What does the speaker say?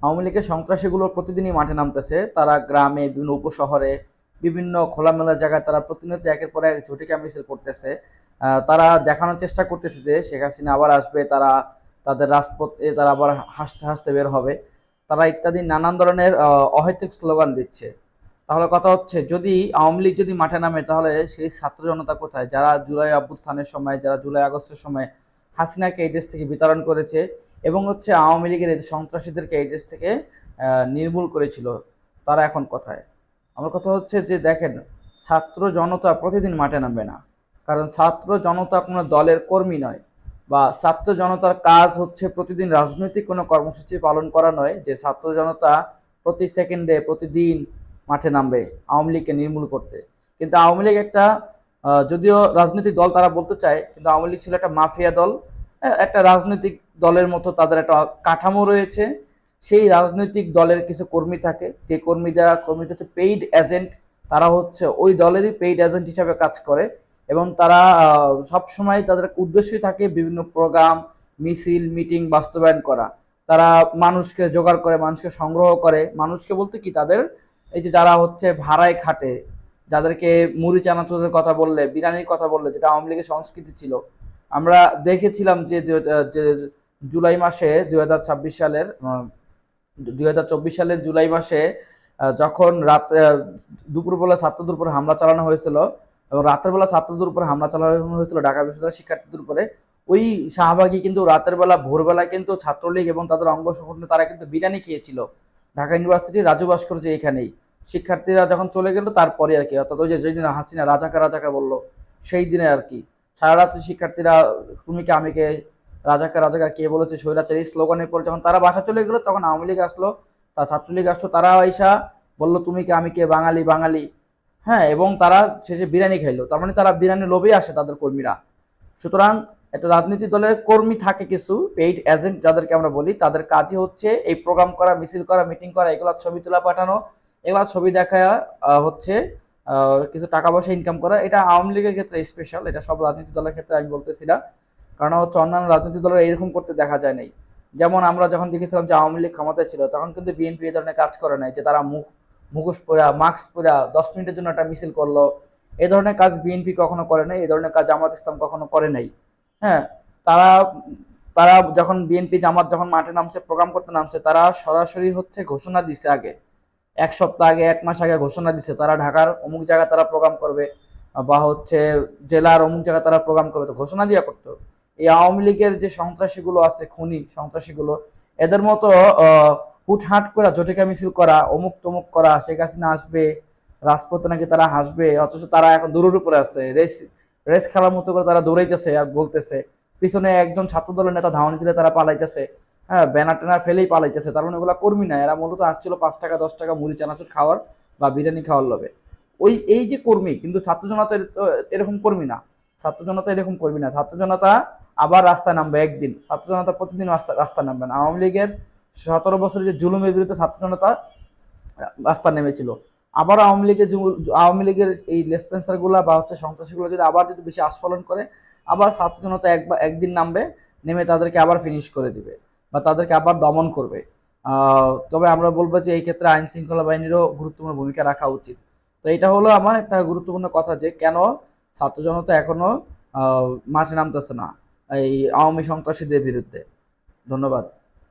আওয়ামী লীগের সন্ত্রাসীগুলো প্রতিদিনই মাঠে নামতেছে। তারা গ্রামে, বিভিন্ন উপশহরে, বিভিন্ন খোলামেলা জায়গায় তারা প্রতিনিয়ত একের পর এক ঝটিকা মিছিল করতেছে। তারা দেখানোর চেষ্টা করতেছে যে শেখ হাসিনা আবার আসবে, তারা তাদের রাজপথে তারা আবার হাসতে হাসতে বের হবে, তারা ইত্যাদি নানান ধরনের অহেতুক স্লোগান দিচ্ছে। তাহলে কথা হচ্ছে, যদি আওয়ামী লীগ যদি মাঠে নামে, তাহলে সেই ছাত্র জনতা কোথায়, যারা জুলাই অভ্যুত্থানের সময়, যারা জুলাই আগস্টের সময় হাসিনাকে এই দেশ থেকে বিতাড়ন করেছে এবং হচ্ছে আওয়ামী লীগের এই সন্ত্রাসীদেরকে এই দেশ থেকে নির্মূল করেছিল, তারা এখন কোথায়? আমার কথা হচ্ছে যে দেখেন, ছাত্র জনতা প্রতিদিন মাঠে নামবে না, কারণ ছাত্র জনতা কোনো দলের কর্মী নয়, বা ছাত্র জনতার কাজ হচ্ছে প্রতিদিন রাজনৈতিক কোনো কর্মসূচি পালন করা নয় যে ছাত্র জনতা প্রতি সেকেন্ডে প্রতিদিন মাঠে নামবে আওয়ামী লীগকে নির্মূল করতে। কিন্তু আওয়ামী লীগ একটা যদিও রাজনৈতিক দল তারা বলতে চায়, কিন্তু আওয়ামী লীগ ছিল একটা মাফিয়া দল। একটা রাজনৈতিক দলের মতো তাদের একটা কাঠামো রয়েছে। সেই রাজনৈতিক দলের কিছু কর্মী থাকে, যে কর্মীদের হচ্ছে পেইড এজেন্ট। তারা হচ্ছে ওই দলেরই পেইড এজেন্ট হিসাবে কাজ করে, এবং তারা সবসময় তাদের উদ্দেশ্যই থাকে বিভিন্ন প্রোগ্রাম, মিছিল, মিটিং বাস্তবায়ন করা। তারা মানুষকে জোগাড় করে, মানুষকে সংগ্রহ করে, মানুষকে বলতে কি, তাদের এই যে যারা হচ্ছে ভাড়ায় খাটে, যাদেরকে মুড়ি চানাচুরের কথা বললে, বিরিয়ানির কথা বললে, যেটা আওয়ামী লীগের সংস্কৃতি ছিল। আমরা দেখেছিলাম যে জুলাই মাসে 2026 সালের 2024 সালের জুলাই মাসে যখন রাত দুপুরবেলা ছাত্রদের উপরে হামলা চালানো হয়েছিল, এবং রাতের বেলা ছাত্রদের উপরে হামলা চালানো হয়েছিল ঢাকা বিশ্ববিদ্যালয়ের শিক্ষার্থীদের উপরে। ওই শাহবাগী কিন্তু রাতের বেলা, ভোরবেলা কিন্তু ছাত্রলীগ এবং তাদের অঙ্গ সংগঠন তারা কিন্তু বিরিয়ানি খেয়েছিল ঢাকা ইউনিভার্সিটির রাজু ভাস্কর্য এখানেই। শিক্ষার্থীরা যখন চলে গেল তারপরে আর কি, অর্থাৎ ওই যে যেদিন হাসিনা রাজাকার রাজাকার বললো, সেই দিনে আর কি সারা রাত্রি শিক্ষার্থীরা তুমি কে আমি কে, রাজাকার রাজাকার কে বলেছে, স্বৈরাচার, এই স্লোগানের পরে যখন তারা বাসা চলে গেলো, তখন আওয়ামী লীগ আসলো, ছাত্রলীগ আসলো, তারা আইসা বললো তুমি কে আমি কে, বাঙালি বাঙালি। হ্যাঁ, এবং তারা শেষে বিরিয়ানি খাইলো। তার মানে তারা বিরিয়ানি লোভে আসে তাদের কর্মীরা। সুতরাং একটা রাজনীতি দলের কর্মী থাকে কিছু পেইড এজেন্ট যাদেরকে আমরা বলি, তাদের কাজই হচ্ছে এই প্রোগ্রাম করা, মিছিল করা, মিটিং করা, এগুলা ছবি তোলা পাঠানো, এগুলা ছবি দেখায় হচ্ছে কিছু টাকা পয়সা ইনকাম করা। এটা আওয়ামী লীগের ক্ষেত্রে স্পেশাল, এটা সব রাজনীতি দলের ক্ষেত্রে আমি বলতেছি না, কারণ হচ্ছে অন্যান্য রাজনীতি দলের এরকম করতে দেখা যায় নাই। যেমন আমরা যখন দেখেছিলাম যে আওয়ামী লীগ ক্ষমতায় ছিল, তখন কিন্তু বিএনপি এই ধরনের কাজ করে নাই, যে তারা মুখোশ পরা, মাস্ক পরা 10 মিনিটের জন্য একটা মিছিল করলো। এই ধরনের কাজ বিএনপি কখনো করে নাই, এই ধরনের কাজ জামাত ইসলাম কখনো করে নাই। হ্যাঁ, তারা তারা যখন বিএনপি জামাত যখন মাঠে নামছে, প্রোগ্রাম করতে নামছে, তারা সরাসরি হচ্ছে ঘোষণা দিছে আগে, 1 সপ্তাহ আগে, 1 মাস আগে ঘোষণা দিছে তারা ঢাকার অমুক জায়গায় তারা প্রোগ্রাম করবে, বা হচ্ছে জেলার অমুক জায়গায় তারা প্রোগ্রাম করবে, তো ঘোষণা দিয়া করতো। এই আওয়ামী লীগের যে সন্ত্রাসীগুলো আছে, খুনি সন্ত্রাসীগুলো, এদের মতো হুটহাট করে জটিকা মিছিল করা, অমুক তমুক করা, শেখ হাসিনা আসবে, রাজপথে নাকি তারা হাসবে, অথচ তারা এখন দৌড়ের উপরে আছে, রেস রেস খেলার মতো করে তারা দৌড়াইতেছে আর বলতেছে, পিছনে একজন ছাত্র দলের নেতা ধাওয়ানি দিলে তারা পালাইতেছে। হ্যাঁ, ব্যানার ট্যানার ফেলেই পালাইতেছে। তার মানে ওগুলা কর্মী না, এরা মূলত আসছিল 5 টাকা 10 টাকা মুড়ি চানাচুর খাওয়ার বা বিরিয়ানি খাওয়ার লোভে। এই যে কর্মী, কিন্তু ছাত্র জনতা এরকম কর্মী না। ছাত্র জনতা এরকম কর্মী না। ছাত্র জনতা আবার রাস্তায় নামবে একদিন, ছাত্র জনতা প্রতিদিন রাস্তায় নামবে না। আওয়ামী লীগের 17 বছরের যে জুলুমের বিরুদ্ধে ছাত্র জনতা রাস্তায় নেমেছিল, আবার আওয়ামী লীগের এই লেসপেন্সার গুলা বা হচ্ছে সন্ত্রাসীগুলো যদি আবার যদি বেশি আস্ফালন করে, আবার ছাত্র জনতা একদিন নামবে, নেমে তাদেরকে আবার ফিনিশ করে দিবে বা তাদেরকে আবার দমন করবে। তবে আমরা বলবো যে এই ক্ষেত্রে আইন শৃঙ্খলা বাহিনীরও গুরুত্বপূর্ণ ভূমিকা রাখা উচিত। তো এটা হলো আমার একটা গুরুত্বপূর্ণ কথা, যে কেন ছাত্র জনতা এখনো মাঠে নামতেছে না এই আওয়ামী সন্ত্রাসীদের বিরুদ্ধে। ধন্যবাদ।